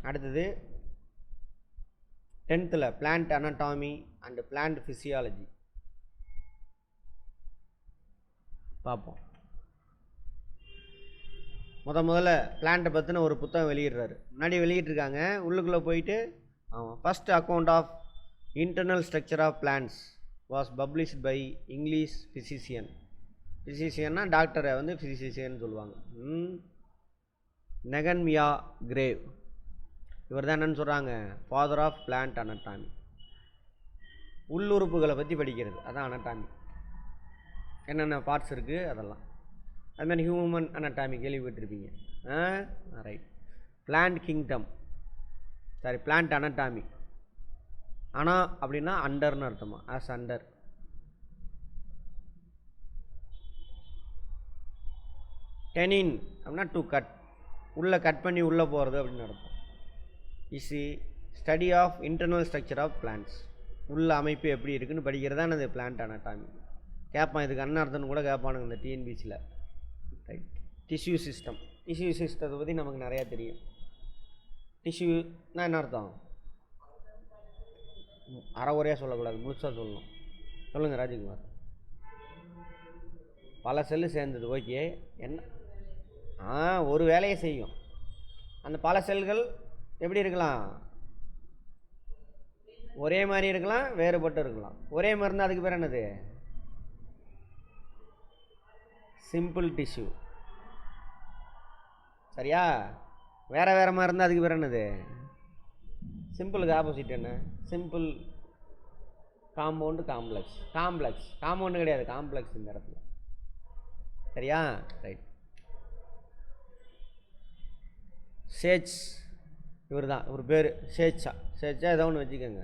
அடுத்தது 10th plant anatomy and plant physiology பார்ப்போம். முதல்ல பிளான்ட்டை பற்றின ஒரு புத்தகம் வெளியிடுறாரு. முன்னாடி வெளியிட்ருக்காங்க, உள்ளுக்குள்ளே போயிட்டு first account of internal structure of plants was published by English physician. ஃபிசிஷியன்னா டாக்டரை வந்து ஃபிசிஷியன் சொல்லுவாங்க. நெகன்மியா கிரேவ். இவர் தான் என்னன்னு சொல்கிறாங்க, ஃபாதர் ஆஃப் பிளான்ட் அனட்டாமி. உள்ளுறுப்புகளை பற்றி படிக்கிறது, அதான் அனட்டாமி. என்னென்ன பார்ட்ஸ் இருக்குது அதெல்லாம். அதுமாதிரி ஹியூமன் அனட்டாமி கேள்விப்பட்டிருப்பீங்க. Right. Plant kingdom, sorry plant anatomy. ஆனால் அப்படின்னா அண்டர்னு அர்த்தமா, ஆஸ் அண்டர். டெனின் அப்படின்னா டு கட், உள்ளே கட் பண்ணி உள்ளே போகிறது அப்படின்னு அர்த்தம். Is study of internal structure of plants. உள்ள அமைப்பு எப்படி இருக்குன்னு படிக்கிறதா அது பிளான்ட் அனட்டாமி. கேட்பான், இதுக்கு என்ன அர்த்தம்னு கூட கேட்பானுங்க இந்த டிஎன்பிசியில். ரைட். Tissue system. டிஷ்யூ சிஸ்டத்தை பற்றி நமக்கு நிறையா தெரியும். டிஷ்யூனா என்ன அர்த்தம்? அரைகுறையாக சொல்லக்கூடாது, முழுசாக சொல்லணும். சொல்லுங்கள் ராஜகுமார். பல செல்லு சேர்ந்தது, ஓகே. என்ன ஒரு வேலையை செய்யும். அந்த பல செல்கள் எப்படி இருக்கலாம்? ஒரே மாதிரி இருக்கலாம், வேறுபட்டு இருக்கலாம். ஒரே மாதிரி இருந்தால் அதுக்கு பேர் என்னது? Simple tissue. சரியா? வேறு வேறு மாதிரி இருந்தால் அதுக்கு பேர் என்னது? சிம்பிளுக்கு ஆப்போசிட் என்ன? Simple, compound, complex. காம்பவுண்டு கிடையாது, காம்ப்ளெக்ஸ் இந்த இடத்துல. சரியா? ரைட். சேச், இவர் தான், இவர் பேர் சேச்சா ஏதோ ஒன்று வச்சுக்கோங்க.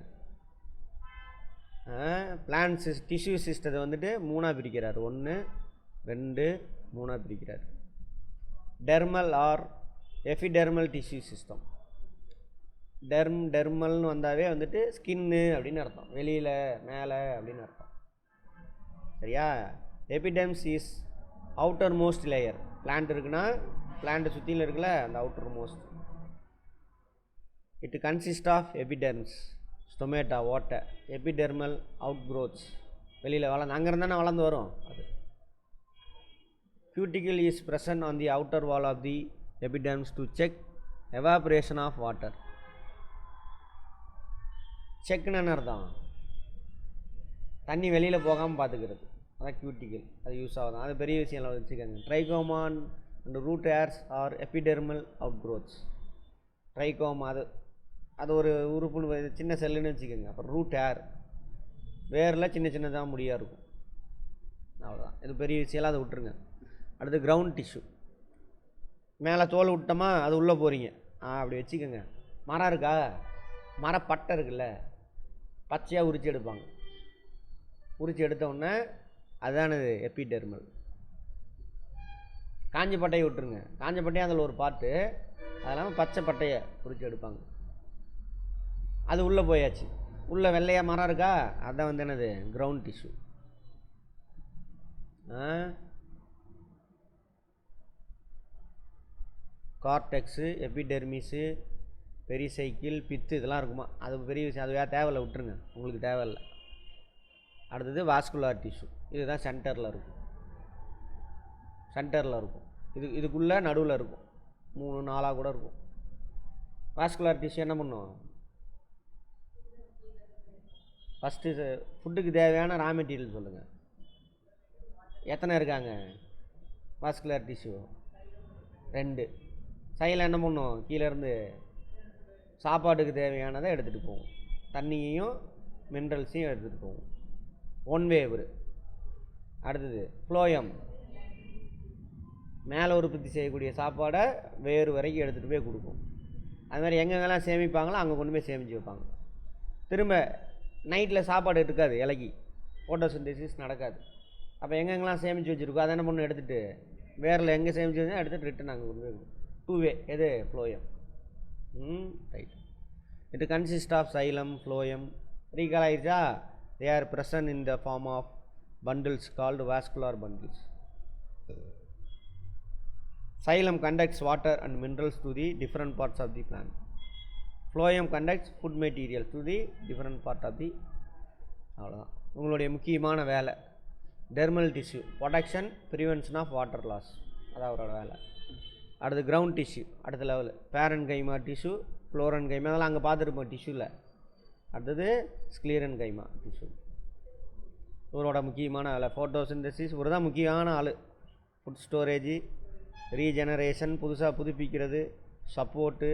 பிளான்ட் டிஷ்யூ சிஸ்டத்தை வந்துட்டு 3ஆக பிரிக்கிறார். 1 2 3ஆக பிரிக்கிறார். Dermal or epidermal tissue system. டெர்மல்னு வந்தாவே வந்துட்டு ஸ்கின்னு அப்படின்னு அர்த்தம், வெளியில் மேலே அப்படின்னு அர்த்தம். சரியா? Epidermis is outermost layer. Plant இருக்குன்னா பிளான்ட் சுற்றியில் இருக்குல்ல, அந்த outermost. It consists of epidermis, stomata, ஓட்டை, epidermal outgrowths, வெளியில் வளர்ந்து அங்கேருந்து தானே வளர்ந்து வரும் அது. Cuticle is present on the outer wall of the epidermis to check evaporation of water. செக்னு என்ன அர்த்தம்? தண்ணி வெளியில் போகாமல் பார்த்துக்கிறது, அதான் கியூட்டிக்கல். அது யூஸ் ஆகுது, அது பெரிய விஷயம் வச்சுக்கோங்க. Trichomes and root hairs are epidermal outgrowths. Trichome அது ஒரு உறுப்புன்னு சின்ன செல்லுன்னு வச்சுக்கோங்க. அப்புறம் ரூட் ஹேர், வேரில் சின்ன சின்னதாக முடியாக இருக்கும். அவ்வளோதான், இது பெரிய விஷயம்லாம் அதை விட்டுருங்க. அடுத்து கிரவுண்ட் டிஷ்யூ. மேலே தோல் விட்டோமா அது உள்ளே போகிறீங்க, அப்படி வச்சுக்கோங்க. மரம் இருக்கா, மரப்பட்டை இருக்குல்ல, பச்சையாக உரித்து எடுப்பாங்க. உரித்து எடுத்தோடனே அதுதான் இது எபிடெர்மல். காஞ்ச பட்டையை விட்டுருங்க, காஞ்ச பட்டையை அதில் ஒரு பாட்டு, அது இல்லாமல் பச்சை பட்டையை உரித்து எடுப்பாங்க. அது உள்ளே போயாச்சு. உள்ளே வெள்ளையாக மரம் இருக்கா, அதான் வந்து என்னது? Ground tissue. கார்டெக்ஸு, எபிடெர்மிஸு, பெரிசைக்கிள், பித்து, இதெல்லாம் இருக்குமா, அது பெரிய விஷயம். அது வேறு தேவையில்லை, விட்டுருங்க, உங்களுக்கு தேவையில்லை. அடுத்தது வாஸ்குலார் டிஷ்யூ. இதுதான் சென்டரில் இருக்கும். இதுக்குள்ளே நடுவில் இருக்கும், 3 4 கூட இருக்கும். வாஸ்குலார் டிஷ்யூ என்ன பண்ணும்? ஃபஸ்ட்டு ஃபுட்டுக்கு தேவையான ரா மெட்டீரியல் சொல்லுங்கள். எத்தனை இருக்காங்க வாஸ்குலர் டிஷ்யூ? 2. சைடில் என்ன பண்ணும்? கீழேருந்து சாப்பாட்டுக்கு தேவையானதை எடுத்துகிட்டு போகும், தண்ணியையும் மினரல்ஸையும் எடுத்துகிட்டு போகும். 1 வேவ். அடுத்தது ஃப்ளோயம், மேலே உற்பத்தி செய்யக்கூடிய சாப்பாடை வேறு வரைக்கும் எடுத்துகிட்டு போய் கொடுக்கும். அது மாதிரி எங்கெங்கெல்லாம் சேமிப்பாங்களோ அங்கே கொண்டு போய் சேமித்து வைப்பாங்க. திரும்ப நைட்டில் சாப்பாடு இருக்காது, இலகி ஃபோட்டோசிந்தசிஸ் நடக்காது. அப்போ எங்கெங்கெல்லாம் சேமித்து வச்சுருக்கோம் அதை என்ன பண்ணணும்? எடுத்துகிட்டு வேரில் எங்கே சேமித்து வச்சா எடுத்துகிட்டு ரிட்டன் அங்கே கொண்டு போய் 2 வே. எது? ஃப்ளோயம். ரைட். இது consist of xylem, phloem. Recall ஆகிடுச்சா? They are present in the form of bundles called vascular bundles. Xylem conducts water and minerals to the different parts of the plant. phloem conducts food material to the different part of the அவ்வளோதான் உங்களுடைய முக்கியமான வேலை. Dermal tissue protection prevention of water loss, அதான் அவரோட வேலை. அடுத்து ground tissue அடுத்த level, பேரன் கைமா டிஷ்யூ, ஃப்ளோரன் கைமா, அதெல்லாம் அங்கே பார்த்துருப்போம் டிஷ்யூவில். அடுத்தது ஸ்க்ளீரன் கைமா டிஷ்யூ. இவரோட முக்கியமான வேலை ஃபோட்டோசிந்தசிஸ். இவர் தான் முக்கியமான ஆள். ஃபுட் ஸ்டோரேஜ், ரீஜெனரேஷன், புதுசாக புதுப்பிக்கிறது, சப்போர்ட்டு,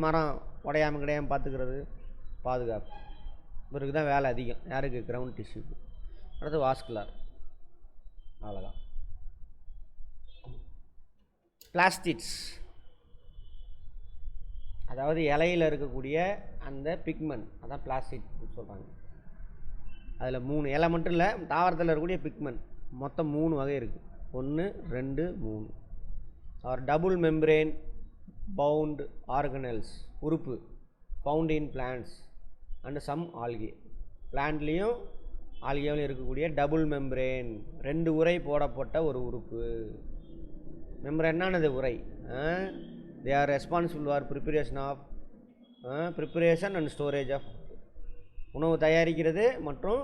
மரம் உடையாமல் கிடையாமல் பார்த்துக்கிறது, பாதுகாப்பு. இவருக்கு தான் வேலை அதிகம். யாருக்கு? கிரவுண்ட் டிஷ்யூக்கு. அடுத்து வாஸ்குலர். அவ்வளோதான். பிளாஸ்டிட்ஸ் அதாவது இலையில் இருக்கக்கூடிய அந்த பிக்மெண்ட், அதான் பிளாஸ்டிட் சொல்கிறாங்க. அதில் 3 இலை மட்டும் இல்லை, தாவரத்தில் இருக்கக்கூடிய பிக்மெண்ட் மொத்தம் 3 வகை இருக்குது. 1 2 3. Or double membrane bound organelles, உறுப்பு found in plants and some algae. பிளான்ட்லேயும் ஆல்கேவிலையும் இருக்கக்கூடிய டபுள் மெம்பரேன், 2 உரை போடப்பட்ட ஒரு உறுப்பு. மெம்பரேன்னானது உரை. They are responsible for preparation and storage of, உணவு தயாரிக்கிறது மற்றும்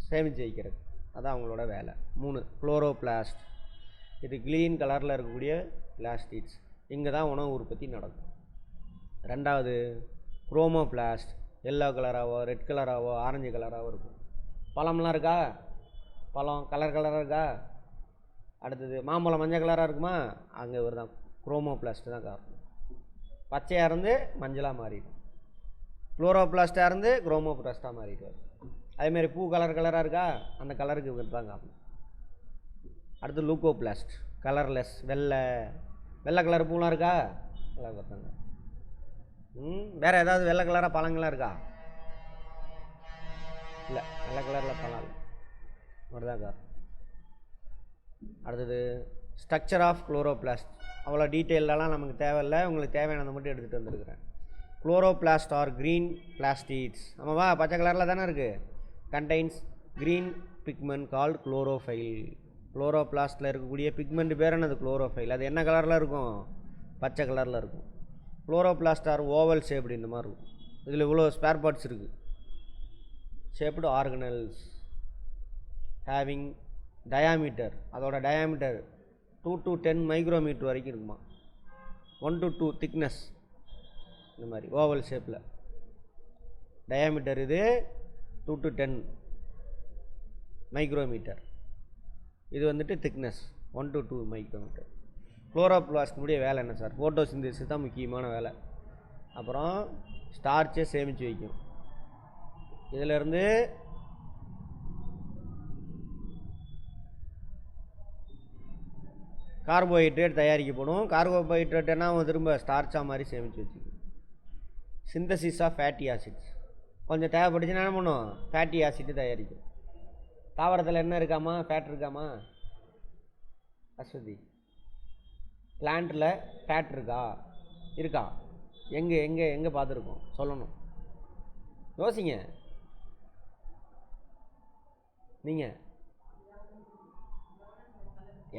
சேமித்து வைக்கிறது, அதான் அவங்களோட வேலை. 3 குளோரோபிளாஸ்ட், இது க்ளீன் கலரில் இருக்கக்கூடிய பிளாஸ்டிட்ஸ். இங்கே தான் உணவு உற்பத்தி நடக்கும். 2வது குரோமோபிளாஸ்ட், எல்லோ கலராகவோ ரெட் கலராகவோ ஆரஞ்சு கலராகவோ இருக்கும். பழம்லாம் இருக்கா? பழம் கலராக இருக்கா? அடுத்தது மாம்பழம் மஞ்சள் கலராக இருக்குமா? அங்கே ஒரு தான் குரோமோபிளாஸ்ட் தான் காரணம். பச்சையாக இருந்து மஞ்சளாக மாறிடும். குளோரோபிளாஸ்ட்டாக இருந்து குரோமோபிளாஸ்ட்டாக மாறிடுவார். அதேமாதிரி பூ கலராக இருக்கா? அந்த கலருக்கு இவர் தான் காரணம். அடுத்து லூக்கோபிளாஸ்ட், கலர்லெஸ், வெள்ளை கலர் பூலாம் இருக்கா? எல்லாம் பார்த்தாங்க. வேறு ஏதாவது வெள்ளை கலராக பழங்கள்லாம் இருக்கா? இல்லை, வெள்ளை கலரில் பழம் இல்லை, ஒரு தான். அடுத்தது ஸ்ட்ரக்சர் ஆஃப் குளோரோபிளாஸ்ட். அவ்வளோ டீட்டெயிலெலாம் நமக்கு தேவையில்லை, உங்களுக்கு தேவையானதை மட்டும் எடுத்துகிட்டு வந்துருக்குறேன். Chloroplast or green plastids. ஆமாவா, பச்சை கலரில் தானே இருக்குது. Contains green pigment called chlorophyll. குளோரோபிளாஸ்ட்டில் இருக்கக்கூடிய பிக்மெண்ட் பேர் என்னது? குளோரோஃபைல். அது என்ன கலரில் இருக்கும்? பச்சை கலரில் இருக்கும். குளோரோபிளாஸ்ட் ஆர் ஓவல் ஷேப்டு, இந்த மாதிரி இருக்கும். இதில் இவ்வளோ ஸ்பேர் பார்ட்ஸ் இருக்குது. ஷேப்டு ஆர்கனல்ஸ் ஹேவிங் டயாமீட்டர், அதோட டயாமீட்டர் 2 to 10 மைக்ரோமீட்டர் வரைக்கும் இருக்குமா. 1 to 2 திக்னஸ், இந்த மாதிரி ஓவல் ஷேப்பில். டயாமீட்டர் இது 2 to 10 மைக்ரோமீட்டர். இது வந்துட்டு திக்னஸ் 1 to 2 மைக்ரோமீட்டர். குளோரோபிளாஸ்டினுடைய வேலை என்ன சார்? ஃபோட்டோசிந்தசிஸ் தான் முக்கியமான வேலை. அப்புறம் ஸ்டார்ச்சை சேமித்து வைக்கும். இதிலேருந்து கார்போஹைட்ரேட் தயாரிக்கப்படும். கார்போஹைட்ரேட் என்ன திரும்ப ஸ்டார்ச்சாக மாதிரி சேமித்து வச்சுக்கணும். சிந்தசிஸ் ஆஃப் ஃபேட்டி ஆசிட்ஸ், கொஞ்சம் தேவைப்பட்டுச்சுன்னா என்ன பண்ணும்? ஃபேட்டி ஆசிட்டு தயாரிக்கும். தாவரத்தில் என்ன இருக்காமா? ஃபேட் இருக்காமா? அஸ்வதி, பிளான்ட்டில் ஃபேட் இருக்கா? எங்கே எங்கே எங்கே பார்த்துருக்கோம்? சொல்லணும், யோசிங்க நீங்கள்.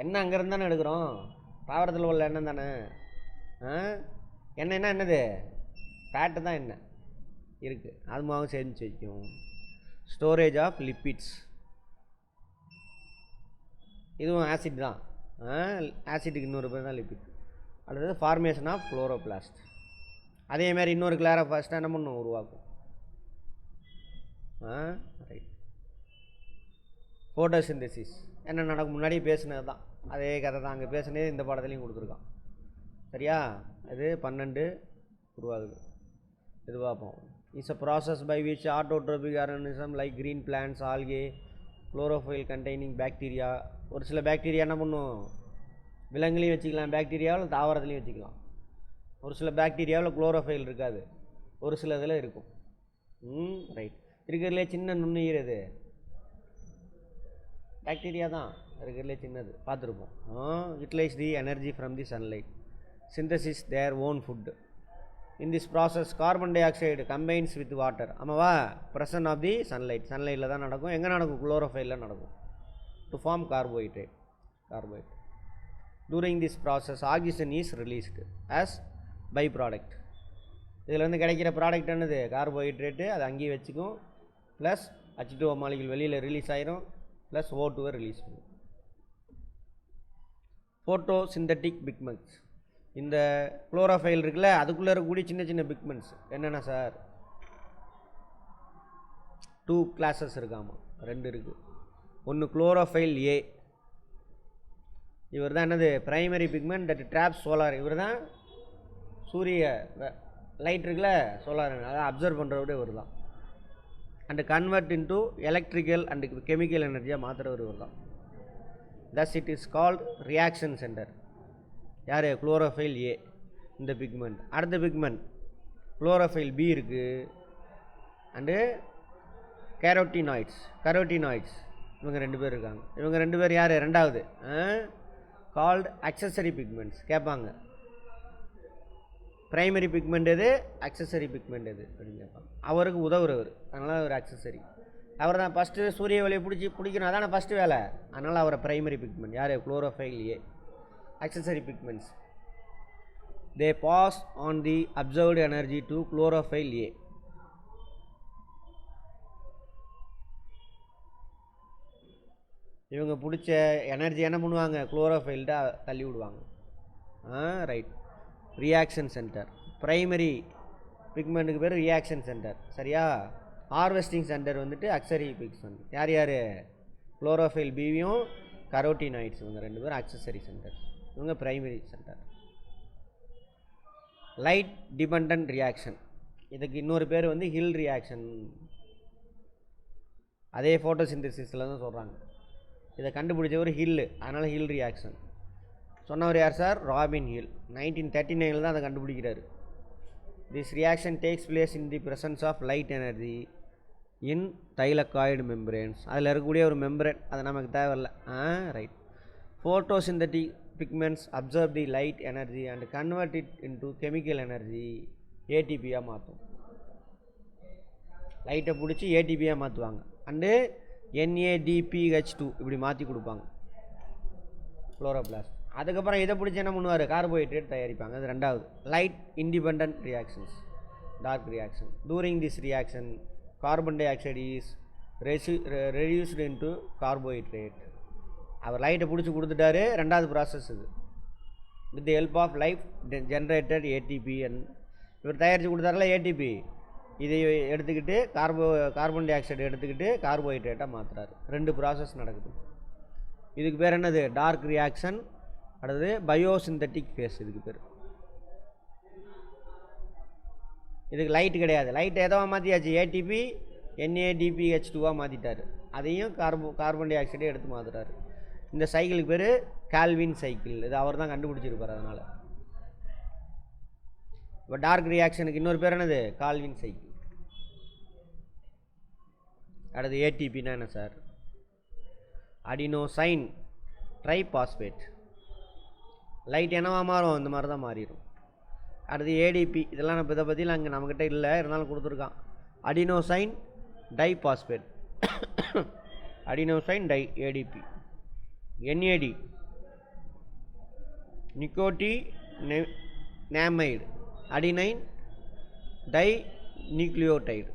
எண்ணெய் அங்கேருந்து தானே எடுக்கிறோம், தாவரத்தில் உள்ள எண்ணெய் தானே. எண்ணெய்னா என்னது? ஃபேட்டு தான் எண்ணெய் இருக்குது, அது மாதிரி சேமித்து வைக்கும். ஸ்டோரேஜ் ஆஃப் லிப்பிட்ஸ், இதுவும் ஆசிட் தான். ஆசிட்டுக்கு இன்னொரு பேர் தான் லிப்பிட். அடுத்தது ஃபார்மேஷன் ஆஃப் குளோரோபிளாஸ்ட். அதேமாதிரி இன்னொரு குளோரோபிளாஸ்ட் என்ன பண்ணும்? உருவாக்கும். ரைட். ஃபோட்டோசிந்தசிஸ் என்ன நடக்கும்? முன்னாடியே பேசுனது தான், அதே கதை தான். அங்கே பேசுனதே இந்த பாடத்துலையும் கொடுத்துருக்கான். சரியா? இது 12 உருவாகுது. இது பார்ப்போம். It's a process by which autotrophic organism like green plants, algae, chlorophyll containing bacteria. ஒரு சில பாக்டீரியா என்ன பண்ணும்? விலங்குலையும் வச்சுக்கலாம், பாக்டீரியாவில் தாவரத்துலையும் வச்சுக்கலாம். ஒரு சில பாக்டீரியாவில் குளோரோஃபைல் இருக்காது, ஒரு சில இதில் இருக்கும். ரைட். இருக்கிறதுலே சின்ன நுண்ணுயிர் எது? பாக்டீரியா தான் இருக்கிறதுலே சின்னது, பார்த்துருப்போம். Utilise the energy from the sunlight, synthesis their own food. In this process carbon dioxide combines with water. ஆமாவா, ப்ரெசன்ட் ஆஃப் தி சன்லைட், சன்லைட்டில் தான் நடக்கும். எங்கே நடக்கும்? குளோரோஃபைலில் நடக்கும். To form carbohydrate. During this process, oxygen is released as byproduct. இதில் வந்து கிடைக்கிற ப்ராடக்ட் என்னது கார்போஹைட்ரேட்டு, அது அங்கேயே வச்சுக்கும், ப்ளஸ் H2O மாலிகுல் வெளியில் ரிலீஸ் ஆயிரும், ப்ளஸ் O2 ரிலீஸ் பண்ணும். ஃபோட்டோ சிந்தட்டிக் பிக்மெண்ட்ஸ், இந்த குளோரோஃபைல் இருக்குல்ல அதுக்குள்ளே இருக்கக்கூடிய சின்ன சின்ன பிக்மெண்ட்ஸ் என்னென்ன சார்? 2 கிளாஸஸ் இருக்காமா, 2 இருக்குது. ஒன்று குளோரோஃபைல் ஏ, இவர் தான் என்னது primary pigment that drop solar, இவர் தான் சூரிய லைட் இருக்குல்ல சோலார் அதை அப்சர்வ் பண்ணுறவரே இவர் தான். And convert into electrical and chemical எனர்ஜியாக மாற்றுறவர் இவர் தான். Thus it is called reaction centre. யார்? குளோரோஃபைல் ஏ, இந்த பிக்மெண்ட். அடுத்த பிக்மெண்ட் குளோரோஃபைல் பி இருக்குது, அண்டு கரோட்டினாய்ட்ஸ் இவங்க 2 பேர் இருக்காங்க. இவங்க 2 பேர் யார்? ரெண்டாவது கால்டு அக்சசரி பிக்மெண்ட்ஸ். கேட்பாங்க ப்ரைமரி பிக்மெண்ட் எது, அக்சசரி பிக்மெண்ட் எது அப்படின்னு கேட்பாங்க. அவருக்கு உதவுறவர், அதனால் அவர் அக்சசரி. அவர் தான் ஃபஸ்ட்டு சூரிய ஒளியை பிடிக்கணும், அதான ஃபஸ்ட்டு வேலை. அதனால் அவரை ப்ரைமரி பிக்மெண்ட். யார்? Chlorophyll A. Accessory pigments they pass on the observed energy to chlorophyll A. இவங்க பிடிச்ச எனர்ஜி என்ன பண்ணுவாங்க? குளோரோஃபைல்கிட்ட தள்ளி விடுவாங்க. ரைட். Reaction center. ப்ரைமரி பிக்மெண்ட்டுக்கு பேர் ரியாக்ஷன் சென்டர், சரியா? ஹார்வெஸ்டிங் சென்டர் வந்துட்டு அக்சரி பிக்மெண்ட். யார் யார்? குளோரோஃபைல் பியும் கரோட்டினாய்ட்ஸ், இவங்க 2 பேரும் அக்சசரி சென்டர், இவங்க primary centre. Light dependent reaction, இதுக்கு இன்னொரு பேர் வந்து ஹில் ரியாக்ஷன். அதே ஃபோட்டோசிந்தசிஸில் தான் சொல்கிறாங்க. இதை கண்டுபிடிச்சவர் ஹில்லு, அதனால் ஹில் ரியாக்ஷன். சொன்னவர் யார் சார்? Robin Hill. 1939 தான் அதை கண்டுபிடிக்கிறாரு. This reaction takes place in the presence of light energy in thylakoid membranes. அதில் இருக்கக்கூடிய ஒரு மெம்பரேன், அது நமக்கு தேவையில்லை. Right. Photosynthetic pigments observe the light energy and convert it into chemical energy, ஏடிபியாக மாற்றும். லைட்டை பிடிச்சி ஏடிபியாக மாற்றுவாங்க. அண்டு NADPH2 இப்படி மாற்றி கொடுப்பாங்க குளோரோபிளாஸ்ட். அதுக்கப்புறம் இதை பிடிச்சி என்ன பண்ணுவார்? கார்போஹைட்ரேட் தயாரிப்பாங்க. அது ரெண்டாவது. Light independent reactions, dark reaction. During this reaction carbon dioxide is reduced into carbohydrate. அவர் லைட்டை பிடிச்சி கொடுத்துட்டாரு, ரெண்டாவது ப்ராசஸ் இது. With the help of light generated ATP. இவர் தயாரித்து கொடுத்தாருல ஏடிபி, இதை எடுத்துக்கிட்டு கார்பன் டை ஆக்சைடு எடுத்துக்கிட்டு கார்போஹைட்ரேட்டாக மாற்றுறாரு. 2 ப்ராசஸ் நடக்குது. இதுக்கு பேர் என்னது? Dark reaction. அடுத்தது பயோசிந்தட்டிக் ஃபேஸ், இதுக்கு பேர். இதுக்கு லைட் கிடையாது. லைட் எதவாக மாற்றியாச்சு? ஏடிபி NADPH2 மாற்றிட்டார். அதையும் கார்பன் டை ஆக்சைடை எடுத்து மாற்றுறாரு. இந்த சைக்கிளுக்கு பேர் கால்வின் சைக்கிள். இது அவர் தான் கண்டுபிடிச்சிருப்பார். அதனால் இப்போ டார்க் ரியாக்ஷனுக்கு இன்னொரு பேர் என்னது? Calvin cycle. அடுத்து ஏடிபின்னா என்ன சார்? Adenosine triphosphate. லைட் என்னவா மாறும்? இந்த மாதிரி தான் மாறிடும். அடுத்து ஏடிபி. இதெல்லாம் நம்ம இதை பற்றிலாம் அங்கே நம்மக்கிட்ட இல்லை, இருந்தாலும் கொடுத்துருக்கான். Adenosine diphosphate, adenosine di ATP. NAD nicotinamide, adenine dinucleotide.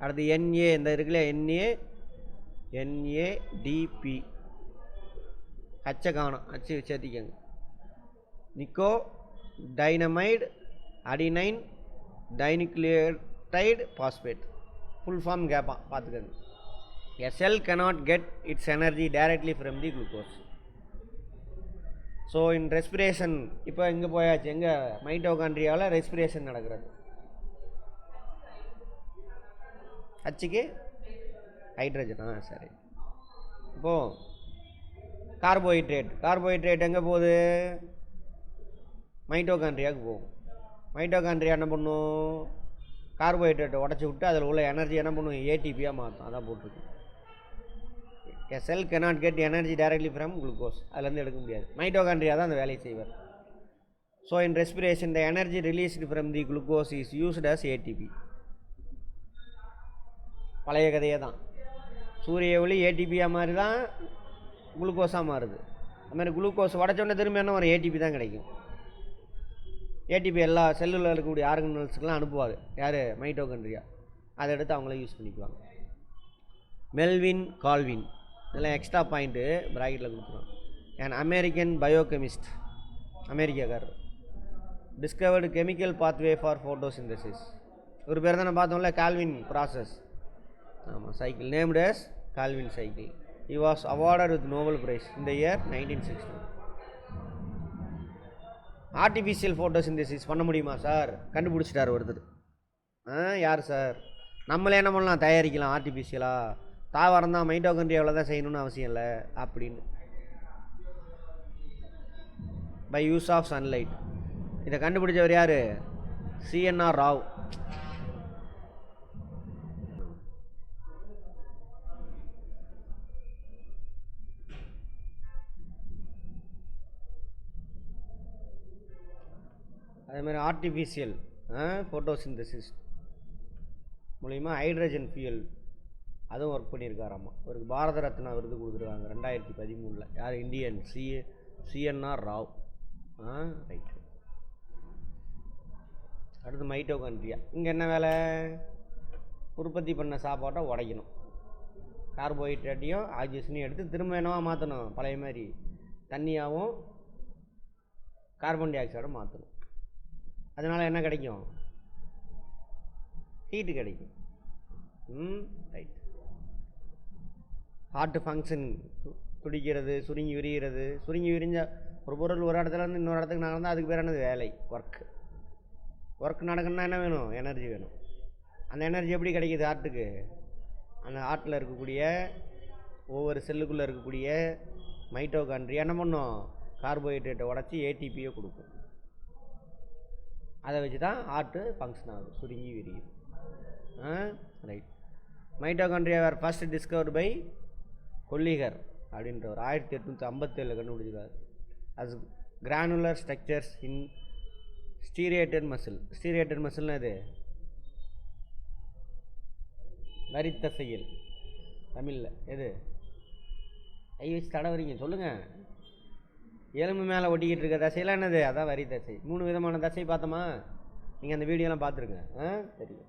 அடுத்து NA, இந்த இருக்குல்ல NADP. ஹச்சை காணும், ஹச்சு சேர்த்திக்கங்க. Nicotinamide adenine dinucleotide phosphate. Full form கேட்பான், பார்த்துக்கங்க. A cell cannot get its energy directly from the glucose. So in respiration, இப்போ எங்கே போயாச்சு? எங்கே? மைட்டோகாண்ட்ரியாவில் ரெஸ்பிரேஷன் நடக்கிறது. ஹச்சுக்கு ஹைட்ரஜனா? சரி. இப்போது கார்போஹைட்ரேட் எங்கே போகுது? மைட்டோகாண்ட்ரியாவுக்கு போகும். மைட்டோகாண்ட்ரியா என்ன பண்ணும்? கார்போஹைட்ரேட்டை உடச்சி விட்டு அதில் உள்ள எனர்ஜி என்ன பண்ணும்? ஏடிபியாக மாற்றும். அதான் போட்டிருக்கு. A cell cannot get energy directly from glucose. அதுலேருந்து எடுக்க முடியாது. மைட்டோகாண்ட்ரியா தான் அந்த வேலையை செய்வார். So in respiration the energy released from the glucose is used as ATP. பழைய கதையே தான். சூரிய ஒளி ஏடிபியாக மாதிரி தான் குளுக்கோஸாக மாறுது. அது மாதிரி குளுக்கோஸ் உடச்சோடனே திரும்ப என்ன ஒரு ஏடிபி தான் கிடைக்கும். ஏடிபி எல்லா செல்லில் இருக்கக்கூடிய ஆர்கனல்ஸுக்கெல்லாம் அனுப்புவாங்க. யார்? மைட்டோகாண்ட்ரியா. அதை எடுத்து அவங்களே யூஸ் பண்ணிக்குவாங்க. மெல்வின் கால்வின் இதெல்லாம் எக்ஸ்ட்ரா பாயிண்ட்டு ப்ராக்கெட்டில் கொடுத்துருவாங்க. அண்ட் அமெரிக்கன் பயோகெமிஸ்ட், அமெரிக்காக்காரர், discovered chemical pathway for photosynthesis. ஒரு பேர் தானே பார்த்தோம்ல, கால்வின் ப்ராசஸ். ஆமாம், cycle named as Calvin cycle. He was awarded with Nobel Prize in the year 1960. Artificial photosynthesis பண்ண முடியுமா சார்? கண்டுபிடிச்சிட்டார் ஒருத்தர். யார் சார்? நம்மளே என்ன பண்ணலாம், தயாரிக்கலாம் ஆர்டிஃபிஷியலாக. தாவரம் தான், மைட்டோகாண்ட்ரியாவில் தான் செய்யணும்னு அவசியம் இல்லை அப்படின்னு. By use of sunlight. இதை கண்டுபிடிச்சவர் யார்? CNR ராவ். அதேமாதிரி ஆர்டிஃபிஷியல் ஃபோட்டோசிந்தசிஸ் மூலிமா ஹைட்ரஜன் ஃபியூயல் அதுவும் ஒர்க் பண்ணியிருக்காராம்மா. ஒரு பாரத ரத்னா விருது கொடுத்துருக்காங்க 2013. யார்? Indian CNR Rao. ரைட். அடுத்து மைட்டோகாண்ட்ரியா. இங்கே என்ன வேலை? உற்பத்தி பண்ண சாப்பாட்டை உடைக்கணும். கார்போஹைட்ரேட்டையும் ஆக்சிஜனையும் எடுத்து திரும்ப என்னவா மாற்றணும்? பழைய மாதிரி தண்ணியாகவும் கார்பன் டை ஆக்சைடும் மாற்றணும். அதனால் என்ன கிடைக்கும்? ஹீட்டு கிடைக்கும். ரைட். ஹார்ட் ஃபங்க்ஷன், துடிக்கிறது, சுருங்கி விரிகிறது. சுருங்கி விரிஞ்ச ஒரு பொருள் ஒரு இடத்துல இருந்து இன்னொரு இடத்துக்கு நடந்தால் அதுக்கு பேர் என்னது? வேலை, ஒர்க் நடக்கணும்னா என்ன வேணும்? எனர்ஜி வேணும். அந்த எனர்ஜி எப்படி கிடைக்கிது ஹார்ட்டுக்கு? அந்த ஹார்ட்டில் இருக்கக்கூடிய ஒவ்வொரு செல்லுக்குள்ளே இருக்கக்கூடிய மைட்டோகாண்ட்ரியா என்ன பண்ணும்? கார்போஹைட்ரேட்டை உடச்சி ஏடிபியை கொடுக்கும். அதை வச்சு தான் ஹார்ட்டு ஃபங்க்ஷன் ஆகுது, சுருங்கி விரியுது. Right. Mitochondria were first discovered by Kolliker அப்படின்றவர் 1857 கண்டுபிடிச்சிருக்காரு. அது granular structures in striated muscle. Striated மசில்னா இது வரித்தசையில். தமிழில் எது? கை வச்சு தடவரிங்க, சொல்லுங்கள். எலும்பு மேலே ஒட்டிக்கிட்டு இருக்க தசையெல்லாம் என்னது? அதான் வரி தசை. 3 விதமான தசை பார்த்தோமா? நீங்கள் அந்த வீடியோலாம் பார்த்துருங்க, தெரியும்.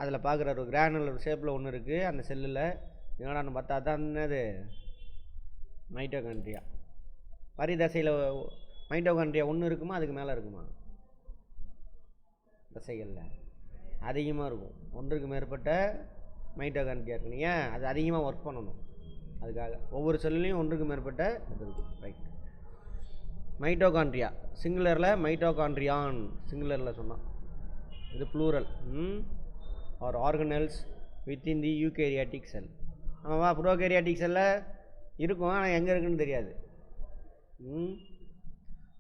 அதில் பார்க்குற ஒரு கிரானுலர் ஷேப்பில் ஒன்று இருக்குது அந்த செல்லில். என்னடான்னு பார்த்தா தான் என்னது? மைட்டோகாண்ட்ரியா. வரி தசையில் மைட்டோகாண்ட்ரியா ஒன்று இருக்குமா? அதுக்கு மேலே இருக்குமா? தசைகளில் அதிகமாக இருக்கும். ஒன்றுக்கு மேற்பட்ட மைட்டோகாண்ட்ரியா இருக்குன்னு. ஏன்? அது அதிகமாக ஒர்க் பண்ணணும். அதுக்காக ஒவ்வொரு செல்லையும் ஒன்றுக்கு மேற்பட்ட இது இருக்கும். ரைட். மைட்டோகாண்ட்ரியா சிங்குலரில், மைட்டோகாண்ட்ரியான் சிங்குலரில் சொன்னான். இது plural. Are organelles within the eukaryotic cell. ஆமாவா? ப்ரோகேரியாட்டிக் செல்லில் இருக்கும், ஆனால் எங்கே இருக்குன்னு தெரியாது.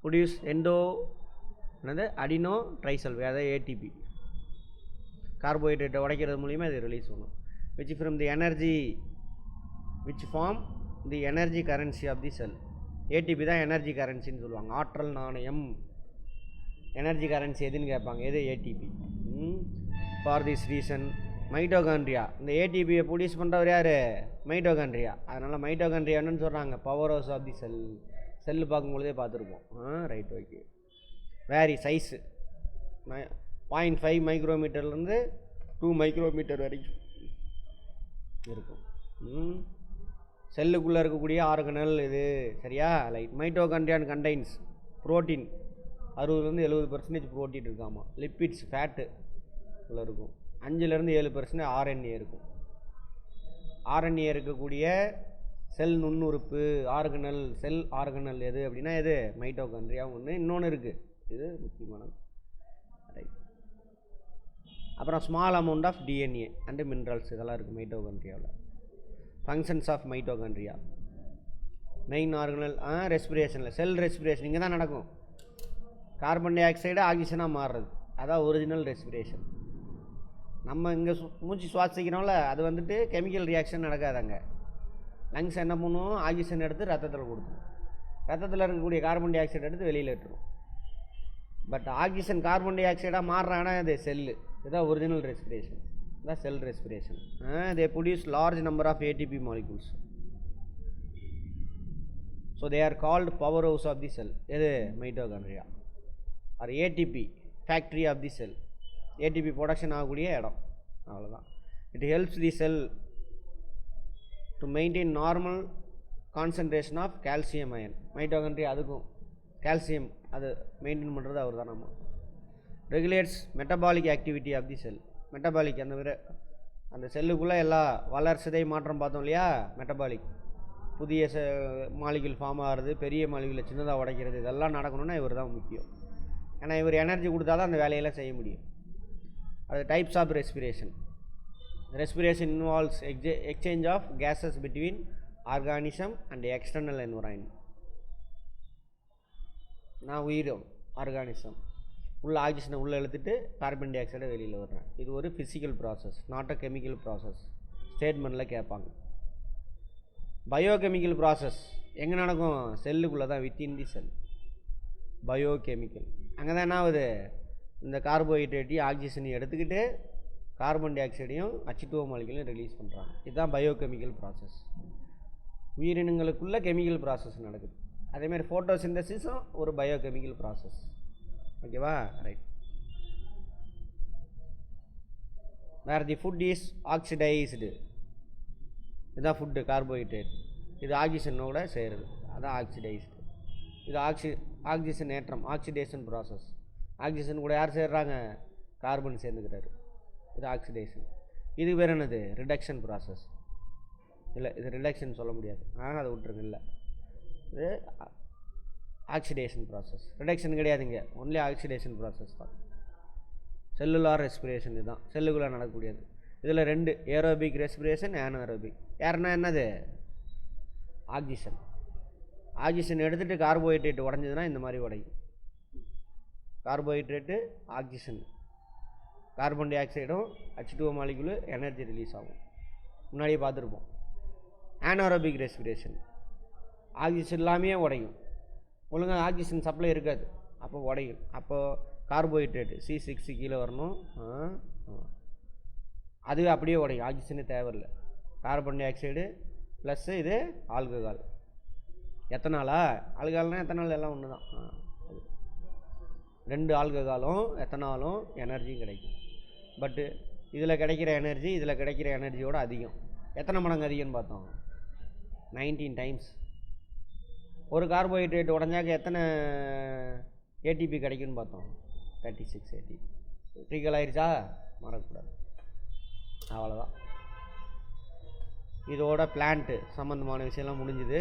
ப்ரொடியூஸ் என்னது? அடினோ ட்ரைசல், அதாவது ஏடிபி. கார்போஹைட்ரேட்டை உடைக்கிறது மூலிமா இது ரிலீஸ் பண்ணும். Which from the energy which form the energy currency of the cell. ATP தான் எனர்ஜி கரன்சின்னு சொல்லுவாங்க. ஆற்றல் நாணயம். எனர்ஜி கரன்சி எதுன்னு கேட்பாங்க. எது? ATP. For this reason mitochondria, இந்த ஏடிபியை ப்ரொடியூஸ் பண்ணுறவர் யார்? மைட்டோகாண்ட்ரியா. அதனால் மைட்டோகாண்ட்ரியான்னு சொல்கிறாங்க. Powerhouse of the cell. Cell பார்க்கும்பொழுதே பார்த்துருப்போம். Right, okay. வேரி சைஸு 0.5 மைக்ரோமீட்டர்லேருந்து 2 மைக்ரோமீட்டர் வரைக்கும் இருக்கும். செல்லுக்குள்ளே இருக்கக்கூடிய ஆர்கனல் இது, சரியா? Right. Mitochondrion contains protein. 60-70% protein இருக்காமா. லிப்பிட்ஸ், ஃபேட்டு உள்ள இருக்கும். 5-7% ஆர்என்ஏ இருக்கும். ஆர்என்ஏ இருக்கக்கூடிய செல் நுண்ணுறுப்பு ஆர்கனல், செல் ஆர்கனல் எது அப்படின்னா எது? மைட்டோகாண்ட்ரியா ஒன்று. இன்னொன்று இருக்குது, இது முக்கியமானது. ரைட். அப்புறம் small amount of DNA and minerals இதெல்லாம் இருக்குது மைட்டோகாண்ட்ரியாவில். Functions of mitochondria. Main organelle ரெஸ்பிரேஷனில், செல் ரெஸ்பிரேஷன் இங்கே தான் நடக்கும். கார்பன் டை ஆக்சைடு ஆக்சிஜனாக மாறுறது, அதான் ஒரிஜினல் ரெஸ்பிரேஷன். நம்ம இங்கே மூச்சு சுவாசிக்கிறோம்ல, அது வந்துட்டு கெமிக்கல் ரியாக்ஷன் நடக்காதாங்க. லங்ஸ் என்ன பண்ணும்? ஆக்சிஜன் எடுத்து ரத்தத்தில் கொடுக்கும். ரத்தத்தில் இருக்கக்கூடிய கார்பன் டை ஆக்சைடு எடுத்து வெளியில் விட்டுரும். பட் ஆக்சிஜன் கார்பன் டை ஆக்சைடாக மாறுறாங்கன்னா அது செல்லு. இதுதான் ஒரிஜினல் ரெஸ்பிரேஷன், இதுதான் cell respiration. They produce large number of ATP molecules. So they are called powerhouse of the cell. எது? Mitochondria. Or ATP factory of the cell. ATP production ஆகக்கூடிய இடம், அவ்வளோதான். It helps the cell to maintain normal concentration of calcium ion. Mitochondria அதுக்கும் calcium அது maintain பண்ணுறது அவர் தான். நம்ம regulates metabolic activity of the cell. Metabolic அந்த செல்லுக்குள்ளே எல்லா வளர்சிதை மாற்றம் பார்த்தோம் இல்லையா, மெட்டபாலிக் புதிய மாலிகுல் ஃபார்ம் ஆகிறது, பெரிய மாலிகுலை சின்னதாக உடைக்கிறது, இதெல்லாம் நடக்கணும்னா இவர் தான் முக்கியம். ஏன்னா இவர் எனர்ஜி கொடுத்தா தான் அந்த வேலையெல்லாம் செய்ய முடியும். அது types of respiration. Respiration involves exchange of gases between organism and external environment. நான் உயிரும் ஆர்கானிசம் உள்ள ஆக்சிஜனை உள்ளே இழுத்துட்டு கார்பன் டை ஆக்சைடை வெளியில் வர்றேன். இது ஒரு physical process, not a chemical process. ஸ்டேட்மெண்ட்டில் கேட்பாங்க. பயோகெமிக்கல் ப்ராசஸ் எங்கே நடக்கும்? செல்லுக்குள்ளே தான், வித்தின் தி செல். பயோகெமிக்கல் அங்கே தான் என்ன ஆகுது? இந்த கார்போஹைட்ரேட்டையும் ஆக்சிஜனையும் எடுத்துக்கிட்டு கார்பன் டை ஆக்சைடையும் H2O மாலிகுலையும் ரிலீஸ் பண்ணுறாங்க. இதுதான் பயோகெமிக்கல் ப்ராசஸ். உயிரினங்களுக்குள்ள கெமிக்கல் ப்ராசஸ் நடக்குது. அதேமாதிரி ஃபோட்டோசிந்தசிஸும் ஒரு பயோகெமிக்கல் ப்ராசஸ். ஓகேவா? Right. Where the food is oxidised. இதுதான் ஃபுட்டு, கார்போஹைட்ரேட். இது ஆக்சிஜனோட சேருது, அதான் ஆக்சிடைஸ்டு. இது ஆக்சிஜன் ஏற்றம், ஆக்சிடேஷன் ப்ராசஸ். ஆக்சிஜன் கூட யார் சேர்றாங்க? கார்பன் சேர்ந்துக்கிறாரு. இது ஆக்சிடேஷன். இது பேர் என்னது? Reduction process. இல்லை, இது ரிடக்ஷன் சொல்ல முடியாது, ஆனால் அதை விட்டுருங்க. இல்லை, இது ஆக்சிடேஷன் ப்ராசஸ். ரிடக்ஷன் கிடையாதுங்க, ஒன்லி ஆக்சிடேஷன் ப்ராசஸ் தான். செல்லுலார் ரெஸ்பிரேஷன் இதுதான் செல்லுக்குள்ளே நடக்கக்கூடியது. இதில் ரெண்டு, ஏரோபிக் ரெஸ்பிரேஷன், ஆனோரோபிக். யாருன்னா என்னது? ஆக்சிஜன். ஆக்சிஜன் எடுத்துகிட்டு கார்போஹைட்ரேட் உடஞ்சதுன்னா இந்த மாதிரி உடையும். கார்போஹைட்ரேட்டு, ஆக்சிஜன், கார்பன் டை ஆக்சைடும் H2O மாலிகுலு எனர்ஜி ரிலீஸ் ஆகும். முன்னாடியே பார்த்துருப்போம். ஆனோரோபிக் ரெஸ்பிரேஷன், ஆக்சிஜன் இல்லாமையே உடையும். ஒழுங்காக ஆக்சிஜன் சப்ளை இருக்காது, அப்போ உடையும். அப்போது கார்போஹைட்ரேட்டு C6 கீழே வரணும், அதுவே அப்படியே உடையும். ஆக்சிஜனே தேவையில்லை. கார்பன் டை ஆக்சைடு ப்ளஸ்ஸு இது ஆல்கஹால். எத்தனாலா? ஆல்கஹால்னால் எத்தனால் எல்லாம் ஒன்று தான். ரெண்டு ஆல்கஹாலும் எத்தனாலும் எனர்ஜியும் கிடைக்கும். பட்டு இதில் கிடைக்கிற எனர்ஜி இதில் கிடைக்கிற எனர்ஜியோட அதிகம். எத்தனை மடங்கு அதிகம்னு பார்த்தோம்? 19 டைம்ஸ். ஒரு கார்போஹைட்ரேட் உடஞ்சாக்க எத்தனை ஏடிபி கிடைக்குன்னு பார்த்தோம்? 36 ATP. ரீகல் ஆயிடுச்சா? மறக்கக்கூடாது. அவ்வளோதான். இதோட பிளான்ட்டு சம்மந்தமான விஷயம்லாம் முடிஞ்சுது.